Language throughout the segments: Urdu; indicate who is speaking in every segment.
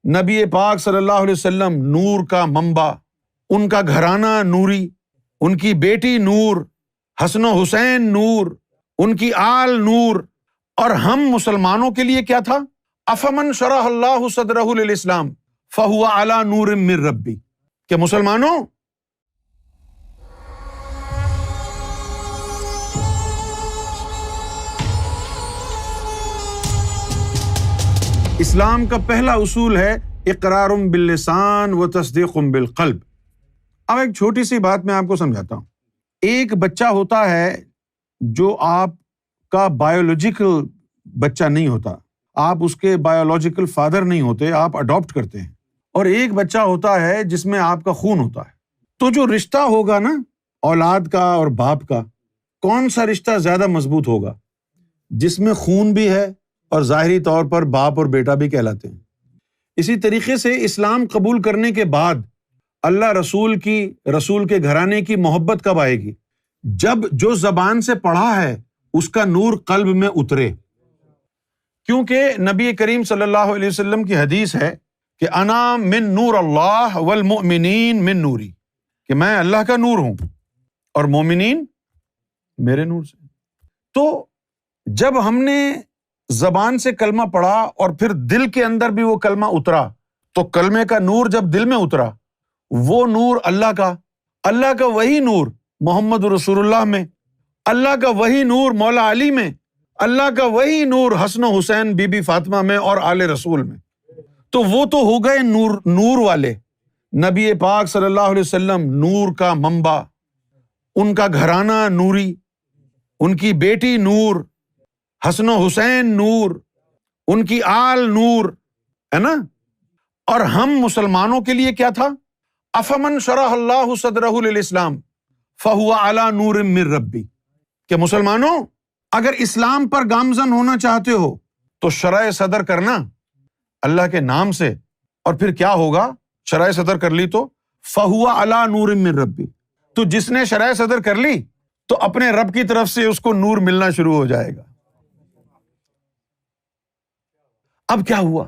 Speaker 1: نبی پاک صلی اللہ علیہ وسلم نور کا منبع، ان کا گھرانہ نوری، ان کی بیٹی نور، حسن و حسین نور، ان کی آل نور، اور ہم مسلمانوں کے لیے کیا تھا؟ افمن شرح اللہ صدرہ للاسلام فہو علی نور من ربی، کہ مسلمانوں اسلام کا پہلا اصول ہے اقرار باللسان و تصدیق بالقلب۔ اب ایک چھوٹی سی بات میں آپ کو سمجھاتا ہوں۔ ایک بچہ ہوتا ہے جو آپ کا بایولوجیکل بچہ نہیں ہوتا، آپ اس کے بایولوجیکل فادر نہیں ہوتے، آپ اڈاپٹ کرتے ہیں، اور ایک بچہ ہوتا ہے جس میں آپ کا خون ہوتا ہے۔ تو جو رشتہ ہوگا نا اولاد کا اور باپ کا، کون سا رشتہ زیادہ مضبوط ہوگا؟ جس میں خون بھی ہے اور ظاہری طور پر باپ اور بیٹا بھی کہلاتے ہیں۔ اسی طریقے سے اسلام قبول کرنے کے بعد اللہ رسول کے گھرانے کی محبت کب آئے گی؟ جب جو زبان سے پڑھا ہے اس کا نور قلب میں اترے۔ کیونکہ نبی کریم صلی اللہ علیہ وسلم کی حدیث ہے کہ انا من نور اللہ والمؤمنین من نوری، کہ میں اللہ کا نور ہوں اور مومنین میرے نور سے۔ تو جب ہم نے زبان سے کلمہ پڑھا اور پھر دل کے اندر بھی وہ کلمہ اترا، تو کلمے کا نور جب دل میں اترا، وہ نور اللہ کا وہی نور محمد رسول اللہ میں، اللہ کا وہی نور مولا علی میں، اللہ کا وہی نور حسن و حسین بی بی فاطمہ میں اور آل رسول میں۔ تو وہ تو ہو گئے نور والے۔ نبی پاک صلی اللہ علیہ وسلم نور کا منبع، ان کا گھرانہ نوری، ان کی بیٹی نور، حسن و حسین نور، ان کی آل نور، ہے نا؟ اور ہم مسلمانوں کے لیے کیا تھا؟ افمن شرح اللہ صدرہ للاسلام فہو علی نور من ربی، کہ مسلمانوں اگر اسلام پر گامزن ہونا چاہتے ہو تو شرح صدر کرنا اللہ کے نام سے، اور پھر کیا ہوگا؟ شرح صدر کر لی تو فہو علی نور من ربی، تو جس نے شرح صدر کر لی تو اپنے رب کی طرف سے اس کو نور ملنا شروع ہو جائے گا۔ اب کیا ہوا؟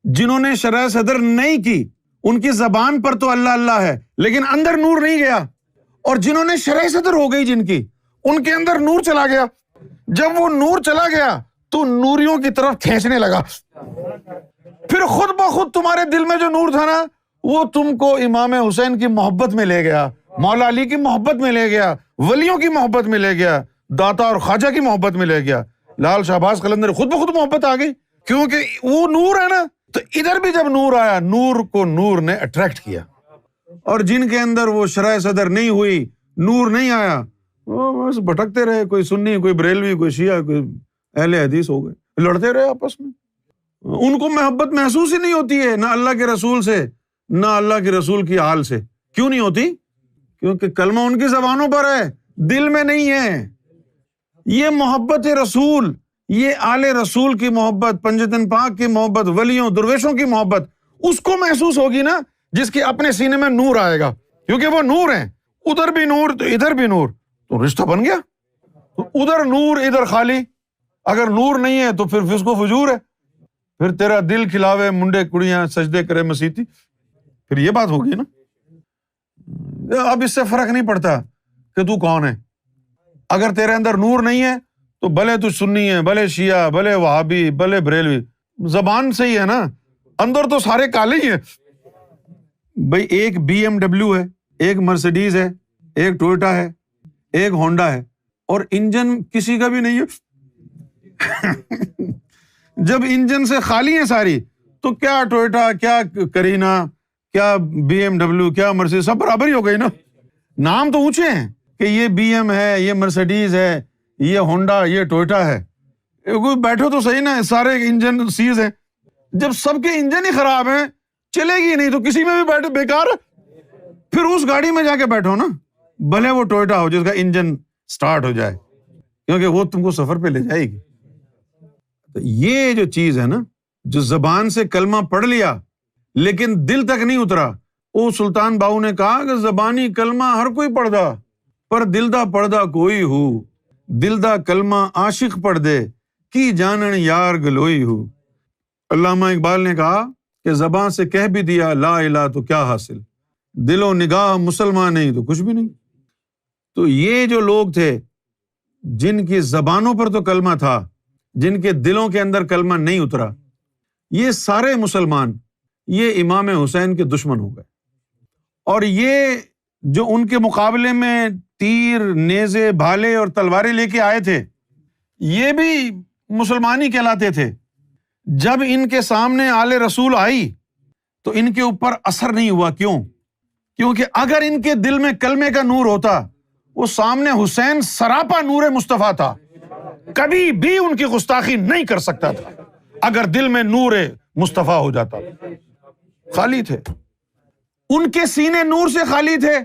Speaker 1: جنہوں نے شرح صدر نہیں کی ان کی زبان پر تو اللہ اللہ ہے لیکن اندر نور نہیں گیا، اور جنہوں نے شرح صدر ہو گئی جن کی، ان کے اندر نور چلا گیا۔ جب وہ نور چلا گیا تو نوریوں کی طرف کھینچنے لگا، پھر خود بخود تمہارے دل میں جو نور تھا نا وہ تم کو امام حسین کی محبت میں لے گیا، مولا علی کی محبت میں لے گیا، ولیوں کی محبت میں لے گیا، داتا اور خواجہ کی محبت میں لے گیا، لال شہباز قلندر، خود بخود محبت آ گئی، کیونکہ وہ نور ہے نا۔ تو ادھر بھی جب نور آیا، نور کو نور نے اٹریکٹ کیا، اور جن کے اندر وہ شرح صدر نہیں ہوئی، نور نہیں آیا، وہ بس بھٹکتے رہے، کوئی سنی، کوئی بریلوی، کوئی شیعہ، کوئی اہل حدیث ہو گئے، لڑتے رہے آپس میں۔ ان کو محبت محسوس ہی نہیں ہوتی ہے، نہ اللہ کے رسول سے نہ اللہ کے رسول کی آل سے۔ کیوں نہیں ہوتی؟ کیونکہ کلمہ ان کی زبانوں پر ہے، دل میں نہیں ہے۔ یہ محبت رسول، یہ آل رسول کی محبت، پنجتن پاک کی محبت، ولیوں درویشوں کی محبت، اس کو محسوس ہوگی نا جس کے اپنے سینے میں نور آئے گا، کیونکہ وہ نور ہیں، ادھر بھی نور تو ادھر بھی نور، تو رشتہ بن گیا۔ تو ادھر نور ادھر خالی، اگر نور نہیں ہے تو پھر فسق و فجور ہے، پھر تیرا دل کھلاوے منڈے کڑیاں سجدے کرے مسیتی، پھر یہ بات ہوگی نا۔ اب اس سے فرق نہیں پڑتا کہ تو کون ہے، اگر تیرے اندر نور نہیں ہے تو بھلے تو سنی ہے، بھلے شیعہ، بھلے وہابی، بھلے بریلوی، زبان سے ہی ہے نا، اندر تو سارے کالے ہی ہیں۔ بھئی ایک بی ایم ڈبلیو ہے، ایک مرسیڈیز ہے، ایک ٹویوٹا ہے، ایک ہونڈا ہے، اور انجن کسی کا بھی نہیں ہے۔ جب انجن سے خالی ہیں ساری تو کیا ٹویوٹا، کیا کرینا، کیا بی ایم ڈبلیو، کیا مرسیڈیز، سب برابر ہی ہو گئی نا۔ نام تو اونچے ہیں کہ یہ بی ایم ہے، یہ مرسیڈیز ہے، یہ ہونڈا، یہ ٹویوٹا ہے، بیٹھو تو صحیح نا، سارے انجن سیز ہیں۔ جب سب کے انجن ہی خراب ہیں، چلے گی نہیں تو کسی میں بھی بیٹھو بیکار ہے، پھر اس گاڑی میں جا کے بیٹھو نا، بھلے وہ ٹویوٹا ہو جس کا انجن سٹارٹ ہو جائے، کیونکہ وہ تم کو سفر پہ لے جائے گی۔ تو یہ جو چیز ہے نا، جو زبان سے کلمہ پڑھ لیا لیکن دل تک نہیں اترا، وہ سلطان باہو نے کہا کہ زبانی کلمہ ہر کوئی پڑھدا پر دل دا پڑھدا کوئی ہو، دل دا کلمہ عاشق پڑھ دے کی جانن یار گلوئی ہو۔ علامہ اقبال نے کہا کہ زبان سے کہہ بھی دیا لا الہ تو کیا حاصل، دل و نگاہ مسلمان نہیں تو کچھ بھی نہیں۔ تو یہ جو لوگ تھے جن کی زبانوں پر تو کلمہ تھا، جن کے دلوں کے اندر کلمہ نہیں اترا، یہ سارے مسلمان یہ امام حسین کے دشمن ہو گئے۔ اور یہ جو ان کے مقابلے میں تیر، نیزے، بھالے اور تلواریں لے کے آئے تھے، یہ بھی مسلمان ہی کہلاتے تھے۔ جب ان کے سامنے آل رسول آئی تو ان کے اوپر اثر نہیں ہوا۔ کیوں؟ کیونکہ اگر ان کے دل میں کلمے کا نور ہوتا، وہ سامنے حسین سراپا نور مصطفیٰ تھا، کبھی بھی ان کی گستاخی نہیں کر سکتا تھا اگر دل میں نور مصطفیٰ ہو جاتا۔ خالی تھے، ان کے سینے نور سے خالی تھے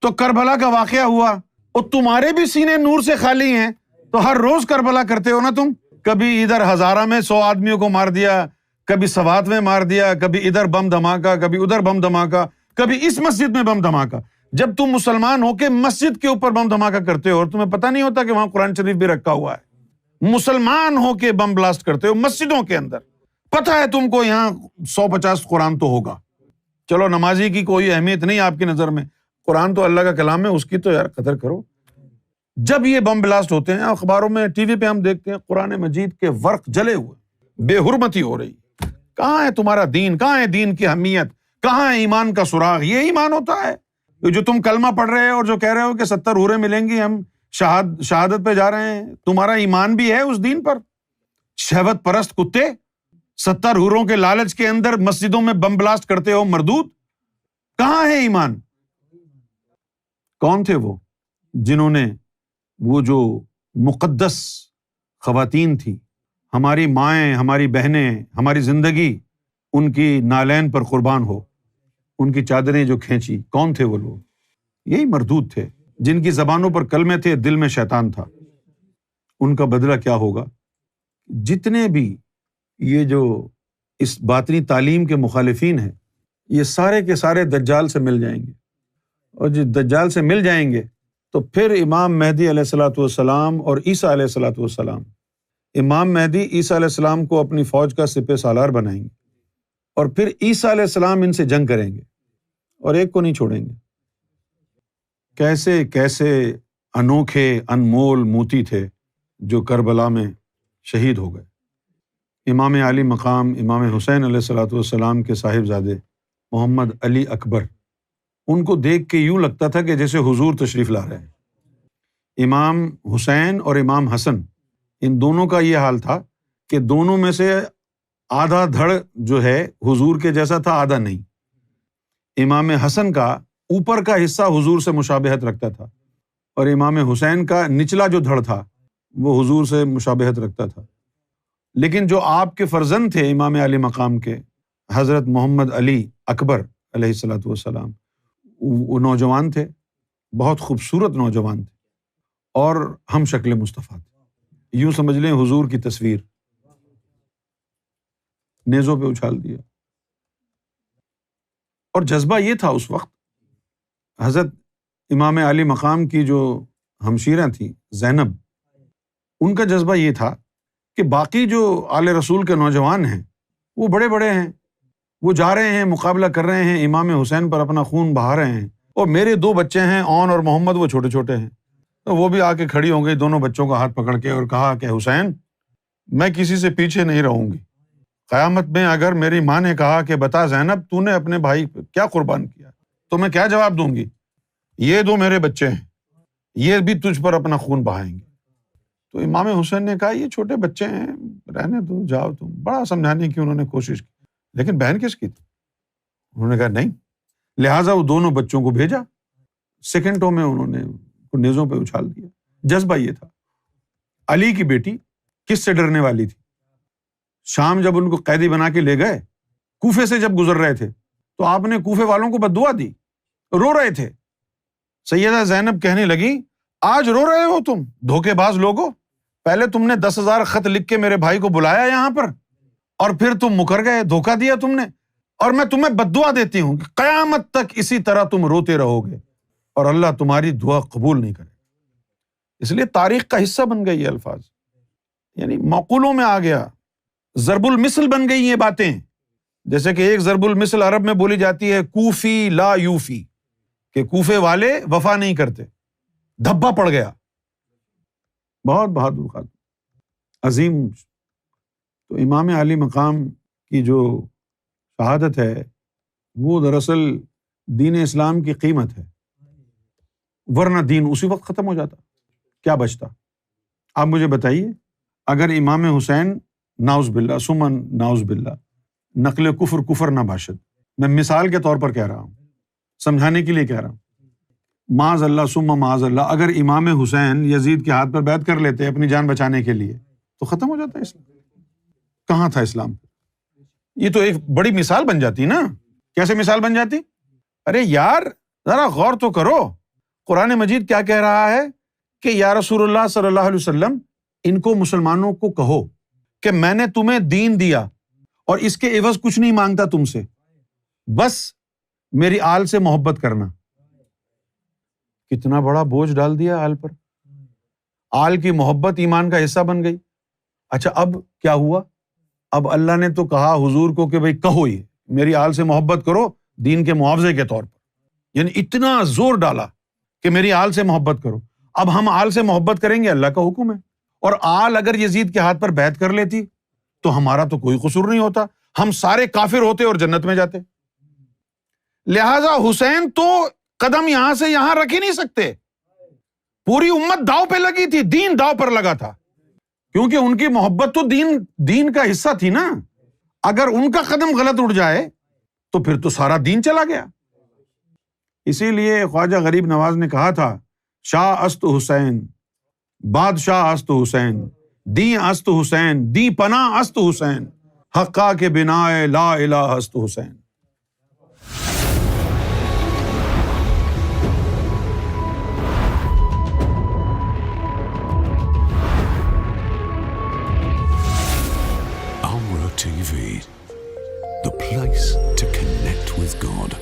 Speaker 1: تو کربلا کا واقعہ ہوا، اور تمہارے بھی سینے نور سے خالی ہیں تو ہر روز کربلا کرتے ہو نا تم۔ کبھی ادھر ہزارہ میں 100 آدمیوں کو مار دیا، کبھی سوات میں مار دیا، کبھی ادھر بم دھماکہ، کبھی ادھر بم دھماکہ، کبھی اس مسجد میں بم دھماکہ۔ جب تم مسلمان ہو کے مسجد کے اوپر بم دھماکہ کرتے ہو اور تمہیں پتہ نہیں ہوتا کہ وہاں قرآن شریف بھی رکھا ہوا ہے، مسلمان ہو کے بم بلاسٹ کرتے ہو مسجدوں کے اندر، پتہ ہے تم کو یہاں 150 قرآن تو ہوگا۔ چلو نمازی کی کوئی اہمیت نہیں آپ کی نظر میں، قرآن تو اللہ کا کلام ہے، اس کی تو یار قدر کرو۔ جب یہ بم بلاسٹ ہوتے ہیں، اخباروں میں، ٹی وی پہ ہم دیکھتے ہیں قرآن مجید کے ورق جلے ہوئے، بے حرمتی ہو رہی۔ کہاں ہے تمہارا دین؟ کہاں ہے دین کی اہمیت؟ کہاں ہے ایمان کا سراغ؟ یہ ایمان ہوتا ہے جو تم کلمہ پڑھ رہے ہو اور جو کہہ رہے ہو کہ 70 حوریں ملیں گی، ہم شہادت پہ جا رہے ہیں، تمہارا ایمان بھی ہے اس دین پر؟ شہوت پرست کتے 70 حوروں کے لالچ کے اندر مسجدوں میں بم بلاسٹ کرتے ہو مردود، کہاں ہے ایمان؟ کون تھے وہ جنہوں نے وہ جو مقدس خواتین تھیں، ہماری مائیں، ہماری بہنیں، ہماری زندگی ان کی نالین پر قربان ہو، ان کی چادریں جو کھینچی، کون تھے وہ لوگ؟ یہی مردود تھے جن کی زبانوں پر کلمے تھے، دل میں شیطان تھا۔ ان کا بدلہ کیا ہوگا؟ جتنے بھی یہ جو اس باطنی تعلیم کے مخالفین ہیں، یہ سارے کے سارے دجال سے مل جائیں گے، اور جو دجال سے مل جائیں گے تو پھر امام مہدی علیہ الصلوۃ والسلام اور عیسیٰ علیہ الصلوۃ والسلام، امام مہدی عیسیٰ علیہ السلام کو اپنی فوج کا سپہ سالار بنائیں گے، اور پھر عیسیٰ علیہ السلام ان سے جنگ کریں گے اور ایک کو نہیں چھوڑیں گے۔ کیسے کیسے انوکھے انمول موتی تھے جو کربلا میں شہید ہو گئے۔ امام علی مقام امام حسین علیہ الصلوۃ والسلام کے صاحبزادے محمد علی اکبر، ان کو دیکھ کے یوں لگتا تھا کہ جیسے حضور تشریف لا رہے ہیں۔ امام حسین اور امام حسن، ان دونوں کا یہ حال تھا کہ دونوں میں سے آدھا دھڑ جو ہے حضور کے جیسا تھا، آدھا نہیں۔ امام حسن کا اوپر کا حصہ حضور سے مشابہت رکھتا تھا، اور امام حسین کا نچلا جو دھڑ تھا وہ حضور سے مشابہت رکھتا تھا۔ لیکن جو آپ کے فرزند تھے امام علی مقام کے، حضرت محمد علی اکبر علیہ الصلوۃ والسلام، وہ نوجوان تھے، بہت خوبصورت نوجوان تھے، اور ہم شکل مصطفیٰ تھے، یوں سمجھ لیں حضور کی تصویر، نیزوں پہ اچھال دیا۔ اور جذبہ یہ تھا اس وقت، حضرت امام علی مقام کی جو ہمشیرہ تھیں زینب، ان کا جذبہ یہ تھا کہ باقی جو آل رسول کے نوجوان ہیں وہ بڑے بڑے ہیں، وہ جا رہے ہیں، مقابلہ کر رہے ہیں، امام حسین پر اپنا خون بہا رہے ہیں، اور میرے 2 بچے ہیں اون اور محمد، وہ چھوٹے چھوٹے ہیں۔ تو وہ بھی آ کے کھڑی ہو گئی دونوں بچوں کا ہاتھ پکڑ کے اور کہا کہ حسین، میں کسی سے پیچھے نہیں رہوں گی، قیامت میں اگر میری ماں نے کہا کہ بتا زینب تو نے اپنے بھائی پہ کیا قربان کیا، تو میں کیا جواب دوں گی؟ یہ 2 میرے بچے ہیں، یہ بھی تجھ پر اپنا خون بہائیں گے۔ تو امام حسین نے کہا یہ چھوٹے بچے ہیں، رہنے دو، جاؤ تم۔ بڑا سمجھانے کی انہوں نے کوشش کی، لیکن بہن کس کی تھی؟ انہوں نے کہا نہیں، لہٰذا وہ دونوں بچوں کو بھیجا، سیکنڈوں میں انہوں نے نیزوں پہ اچھال دیا۔ جذبہ یہ تھا۔ علی کی بیٹی کس سے ڈرنے والی تھی؟ شام جب ان کو قیدی بنا کے لے گئے، کوفے سے جب گزر رہے تھے تو آپ نے کوفے والوں کو بد دعا دی، رو رہے تھے۔ سیدہ زینب کہنے لگی آج رو رہے ہو تم دھوکے باز لوگو، پہلے تم نے 10,000 خط لکھ کے میرے بھائی کو بلایا یہاں پر، اور پھر تم مکر گئے، دھوکہ دیا تم نے، اور میں تمہیں بد دعا دیتی ہوں کہ قیامت تک اسی طرح تم روتے رہو گے اور اللہ تمہاری دعا قبول نہیں کرے۔ اس لیے تاریخ کا حصہ بن گئی یہ الفاظ، یعنی معقولوں میں آ گیا، ضرب المثل بن گئی یہ باتیں۔ جیسے کہ ایک ضرب المثل عرب میں بولی جاتی ہے کوفی لا یوفی، کہ کوفے والے وفا نہیں کرتے، دھبا پڑ گیا. بہت بہادر خاتون، عظیم. تو امام عالی مقام کی جو شہادت ہے وہ دراصل دین اسلام کی قیمت ہے، ورنہ دین اسی وقت ختم ہو جاتا، کیا بچتا؟ آپ مجھے بتائیے، اگر امام حسین نعوذ باللہ ثم نعوذ باللہ نقل کفر نہ باشد، میں مثال کے طور پر کہہ رہا ہوں، سمجھانے کے لیے کہہ رہا ہوں، معاذ اللہ ثم معاذ اللہ، اگر امام حسین یزید کے ہاتھ پر بیعت کر لیتے اپنی جان بچانے کے لیے تو ختم ہو جاتا اسلام. کہاں تھا اسلام؟ یہ تو ایک بڑی مثال بن جاتی نا. کیسے مثال بن جاتی؟ ارے یار ذرا غور تو کرو، قرآن مجید کیا کہہ رہا ہے کہ یا رسول اللہ صلی اللہ علیہ وسلم ان کو مسلمانوں کو کہو کہ میں نے تمہیں دین دیا اور اس کے عوض کچھ نہیں مانگتا تم سے، بس میری آل سے محبت کرنا. کتنا بڑا بوجھ ڈال دیا آل پر. آل کی محبت ایمان کا حصہ بن گئی. اچھا اب کیا ہوا؟ اب اللہ نے تو کہا حضور کو کہ بھئی کہو یہ میری آل سے محبت کرو دین کے معاوضے کے طور پر، یعنی اتنا زور ڈالا کہ میری آل سے محبت کرو. اب ہم آل سے محبت کریں گے، اللہ کا حکم ہے. اور آل اگر یزید کے ہاتھ پر بیعت کر لیتی تو ہمارا تو کوئی قصور نہیں ہوتا، ہم سارے کافر ہوتے اور جنت میں جاتے. لہذا حسین تو قدم یہاں سے یہاں رکھ ہی نہیں سکتے. پوری امت داؤ پہ لگی تھی، دین داؤ پر لگا تھا، کیونکہ ان کی محبت تو دین کا حصہ تھی نا. اگر ان کا قدم غلط اٹھ جائے تو پھر تو سارا دین چلا گیا. اسی لیے خواجہ غریب نواز نے کہا تھا شاہ است حسین بادشاہ است حسین دی است حسین دی پناہ است حسین حقا کے بنا لا الہ است حسین.
Speaker 2: TV, the place to connect with God.